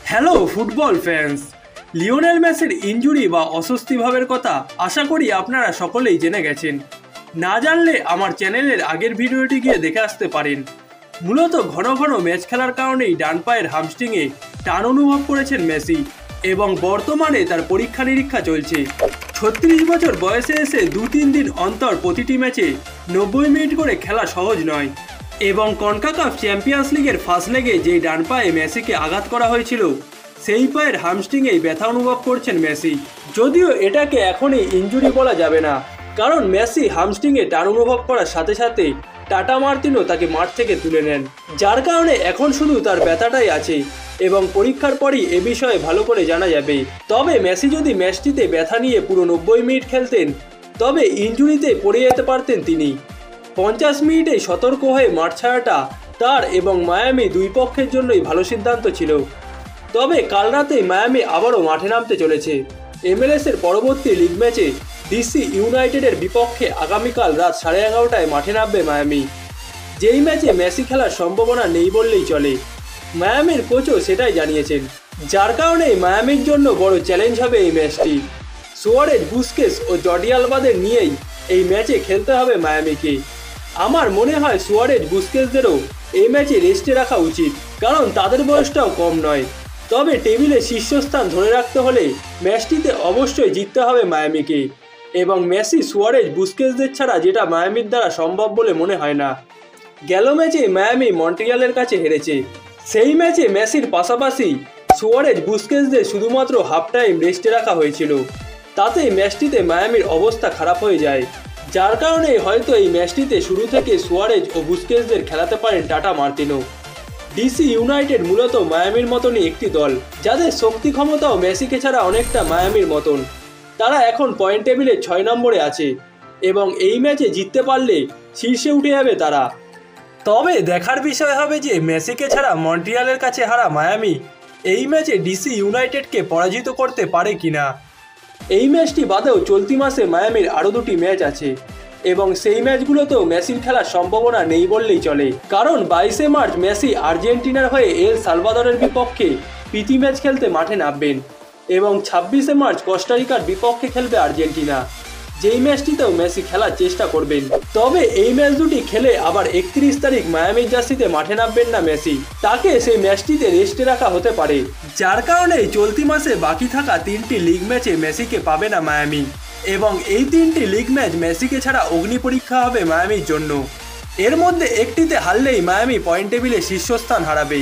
Hello football fans, Lionel মেসির injury বা অস্বস্তি ভাবের কথা আশা করি আপনারা সকলেই জেনে গেছেন। না জানলে আমার চ্যানেলের আগের ভিডিওটি গিয়ে দেখে আসতে পারেন। মূলত ঘন ঘন ম্যাচ খেলার কারণেই ডান পায়ের হামস্ট্রিংয়ে টান অনুভব করেছেন মেসি এবং বর্তমানে তার পরীক্ষা নিরীক্ষা চলছে। 36 বছর বয়সে এসে 2-3 দিন অন্তর প্রতিটি ম্যাচে 90 মিনিট করে খেলা সহজ নয় এবং কনকাকাফ চ্যাম্পিয়ন্স লিগের ফার্স্ট লেগে যেই ডান পায়ে মেসিকে আঘাত করা হয়েছিল সেই পায়ের হামস্ট্রিংয়েই ব্যথা অনুভব করছেন মেসি। যদিও এটাকে এখনই ইনজুরি বলা যাবে না, কারণ মেসি হামস্ট্রিংয়ে টান অনুভব করার সাথে সাথে টাটা মার্তিনো তাকে মাঠ থেকে তুলে নেন, যার কারণে এখন শুধু তার ব্যথাটাই আছে এবং পরীক্ষার পরই এ বিষয়ে ভালো করে জানা যাবে। তবে মেসি যদি ম্যাচটিতে ব্যথা নিয়ে পুরো 90 মিনিট খেলতেন তবে ইনজুরিতে পড়ে যেতে পারতেন তিনি। 50 মিনিটে সতর্ক হয়ে মাঠ ছাড়াটা তার এবং মায়ামি দুই পক্ষের জন্যই ভালো সিদ্ধান্ত ছিল। তবে কাল রাতে মায়ামি আবারও মাঠে নামতে চলেছে। MLS-এর পরবর্তী লিগ ম্যাচে ডিসি ইউনাইটেডের বিপক্ষে আগামীকাল রাত 11:30টায় মাঠে নামবে মায়ামি, যেই ম্যাচে মেসি খেলার সম্ভাবনা নেই বললেই চলে। মায়ামির কোচও সেটাই জানিয়েছেন, যার কারণে মায়ামির জন্য বড় চ্যালেঞ্জ হবে এই ম্যাচটি। সুয়ারেজ, বুস্কেস ও জর্ডি আলবাদের নিয়েই এই ম্যাচে খেলতে হবে মায়ামিকে। আমার মনে হয় সুয়ারেজ, বুস্কেসদেরও এই ম্যাচে রেস্টে রাখা উচিত, কারণ তাদের বয়সটাও কম নয়। তবে টেবিলে শীর্ষস্থান ধরে রাখতে হলে ম্যাচটিতে অবশ্যই জিততে হবে মায়ামিকে এবং মেসি, সুয়ারেজ, বুস্কেসদের ছাড়া যেটা মায়ামির দ্বারা সম্ভব বলে মনে হয় না। গেল ম্যাচে মায়ামি মন্ট্রিয়ালের কাছে হেরেছে। সেই ম্যাচে মেসির পাশাপাশি সুয়ারেজ, বুস্কেসদের শুধুমাত্র হাফ টাইম রেস্টে রাখা হয়েছিল, তাতে ম্যাচটিতে মায়ামির অবস্থা খারাপ হয়ে যায়, যার কারণে হয়তো এই ম্যাচটিতে শুরু থেকে সুয়ারেজ ও বুস্কেসদের খেলাতে পারেন টাটা মার্তিনো। ডিসি ইউনাইটেড মূলত মায়ামির মতনই একটি দল, যাদের শক্তি ক্ষমতাও মেসিকে ছাড়া অনেকটা মায়ামির মতন। তারা এখন পয়েন্ট টেবিলে 6 নম্বরে আছে এবং এই ম্যাচে জিততে পারলে শীর্ষে উঠে যাবে তারা। তবে দেখার বিষয় হবে যে মেসিকে ছাড়া মন্ট্রিয়ালের কাছে হারা মায়ামি এই ম্যাচে ডিসি ইউনাইটেডকে পরাজিত করতে পারে কিনা। এই ম্যাচটি বাদেও চলতি মাসে মায়ামির আরও 2টি ম্যাচ আছে এবং সেই ম্যাচগুলোতেও মেসির খেলার সম্ভাবনা নেই বললেই চলে, কারণ 22শে মার্চ মেসি আর্জেন্টিনার হয়ে এল সালভাদরের বিপক্ষে প্রীতি ম্যাচ খেলতে মাঠে নামবেন এবং 26শে মার্চ কোস্টারিকার বিপক্ষে খেলবে আর্জেন্টিনা, যেই ম্যাচটিতেও মেসি খেলার চেষ্টা করবেন। তবে এই ম্যাচ দুটি খেলে আবার 31 তারিখ মায়ামির জার্সিতে মাঠে নামবেন না মেসি, তাকে সেই ম্যাচটিতে রেস্টে রাখা হতে পারে, যার কারণে চলতি মাসে বাকি থাকা 3টি লিগ ম্যাচে মেসিকে পাবে না মায়ামি এবং এই 3টি লিগ ম্যাচ মেসিকে ছাড়া অগ্নি পরীক্ষা হবে মায়ামির জন্য। এর মধ্যে একটিতে হারলেই মায়ামি পয়েন্ট টেবিলে শীর্ষস্থান হারাবে।